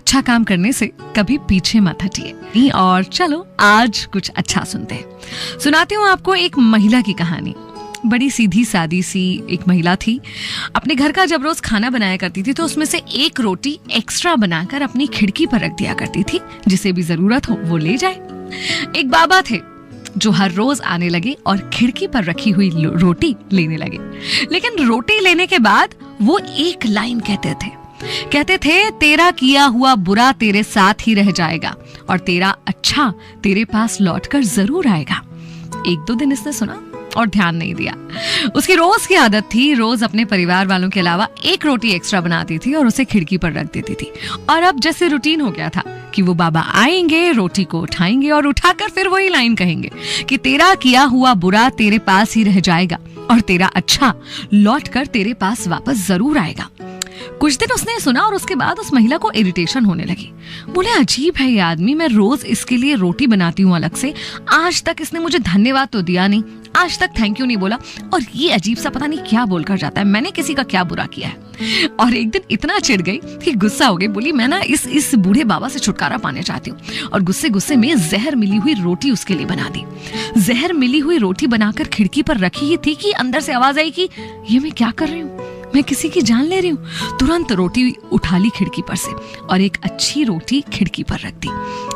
अच्छा काम करने से कभी पीछे मत हटिए। और चलो आज कुछ अच्छा सुनते हैं। सुनाती हूँ आपको एक महिला की कहानी। बड़ी सीधी सादी सी एक महिला थी। अपने घर का जब रोज खाना बनाया करती थी तो उसमें से एक रोटी एक्स्ट्रा बनाकर अपनी खिड़की पर रख दिया करती थी, जिसे भी जरूरत हो वो ले जाए। एक बाबा थे जो हर रोज आने लगे और खिड़की पर रखी हुई रोटी लेने लगे। लेकिन रोटी लेने के बाद वो एक लाइन कहते थे, तेरा किया हुआ बुरा तेरे साथ ही रह जाएगा और तेरा अच्छा तेरे पास लौटकर जरूर आएगा। एक दो दिन इसने सुना और ध्यान नहीं दिया। उसकी रोज की आदत थी, रोज अपने परिवार वालों के अलावा एक रोटी एक्स्ट्रा बनाती थी और उसे खिड़की पर रख देती थी। और अब जैसे रूटीन हो गया था कि वो बाबा आएंगे, रोटी को उठाएंगे और उठाकर फिर वही लाइन कहेंगे कि तेरा किया हुआ बुरा तेरे पास ही रह जाएगा और तेरा अच्छा लौट कर तेरे पास वापस जरूर आएगा। कुछ दिन उसने सुना और उसके बाद उस महिला को इरिटेशन होने लगी। बोले, अजीब है ये आदमी, मैं रोज इसके लिए रोटी बनाती हूँ अलग से, आज तक इसने मुझे धन्यवाद तो दिया नहीं, आज तक थैंक यू नहीं बोला, और ये अजीब सा पता नहीं क्या बोलकर जाता है, मैंने किसी का क्या बुरा किया है। और एक दिन इतना चिढ़ गई कि गुस्सा हो गई। बोली, मैं ना इस बूढ़े बाबा से छुटकारा पाने चाहती हूँ। और गुस्से में जहर मिली हुई रोटी उसके लिए बना दी। जहर मिली हुई रोटी बनाकर खिड़की पर रखी ही थी कि अंदर से आवाज आई कि ये मैं क्या कर रही हूँ, मैं किसी की जान ले रही हूँ। तुरंत रोटी उठा ली खिड़की पर से और एक अच्छी रोटी खिड़की पर रख दी।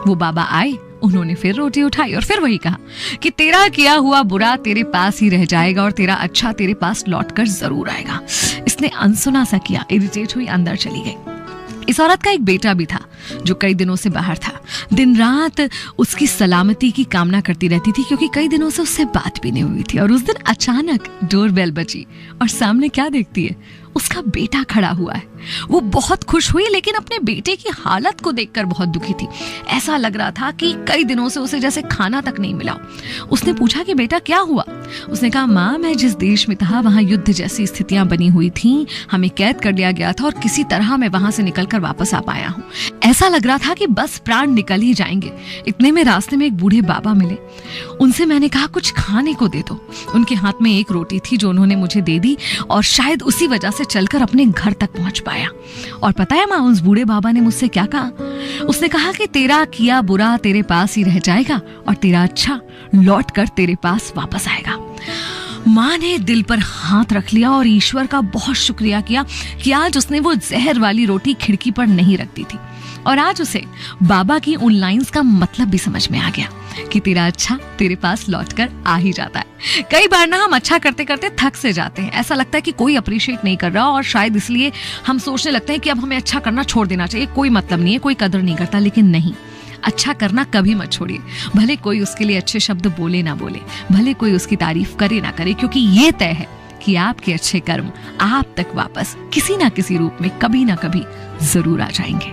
वो बाबा आए, उन्होंने फिर रोटी उठाई और फिर वही कहा कि तेरा किया हुआ बुरा तेरे पास ही रह जाएगा और तेरा अच्छा तेरे पास लौटकर जरूर आएगा। इसने अनसुना सा किया, इरिटेट हुई अंदर चली गई। इस औरत का एक बेटा भी था जो कई दिनों से बाहर था। दिन रात उसकी सलामती की कामना करती रहती थी क्योंकि कई दिनों से उससे बात भी नहीं हुई थी। और उस दिन अचानक डोरबेल बजी और सामने क्या देखती है, उसका बेटा खड़ा हुआ है। वो बहुत खुश हुई लेकिन अपने बेटे की हालत को देखकर बहुत दुखी थी। ऐसा लग रहा था कि कई दिनों से उसे जैसे खाना तक नहीं मिला। उसने पूछा कि बेटा क्या हुआ। उसने कहा, माँ मैं जिस देश में था वहां युद्ध जैसी स्थितियां बनी हुई थी, हमें कैद कर लिया गया था और किसी तरह मैं वहां से निकलकर वापस आ पाया हूँ। ऐसा लग रहा था कि बस प्राण निकल ही जाएंगे। इतने में रास्ते में एक बूढ़े बाबा मिले। उनसे मैंने कहा कुछ खाने को दे दो। उनके हाथ में एक रोटी थी जो उन्होंने मुझे दे दी और शायद उसी वजह से चलकर अपने घर तक पहुंच पाया। और पता है माँ, उस बूढ़े बाबा ने मुझसे क्या कहा? उसने कहा कि तेरा किया बुरा तेरे पास ही रह जाएगा और तेरा अच्छा लौट कर तेरे पास वापस आएगा। माँ ने दिल पर हाथ रख लिया और ईश्वर का बहुत शुक्रिया किया कि आज उसने वो जहर वाली रोटी खिड़की पर नहीं रख दी थी। और आज उसे बाबा की उन लाइंस का मतलब भी समझ में आ गया कि तेरा अच्छा तेरे पास लौटकर आ ही जाता है। कई बार ना हम अच्छा करते करते थक से जाते हैं। ऐसा लगता है कि कोई अप्रिशिएट नहीं कर रहा और शायद इसलिए हम सोचने लगते हैं कि अब हमें अच्छा करना छोड़ देना चाहिए, कोई मतलब नहीं है, कोई कदर नहीं करता। लेकिन नहीं, अच्छा करना कभी मत छोड़िए। भले कोई उसके लिए अच्छे शब्द बोले ना बोले, भले कोई उसकी तारीफ करे ना करे, क्योंकि ये तय है कि आपके अच्छे कर्म आप तक वापस किसी ना किसी रूप में कभी ना कभी जरूर आ जाएंगे।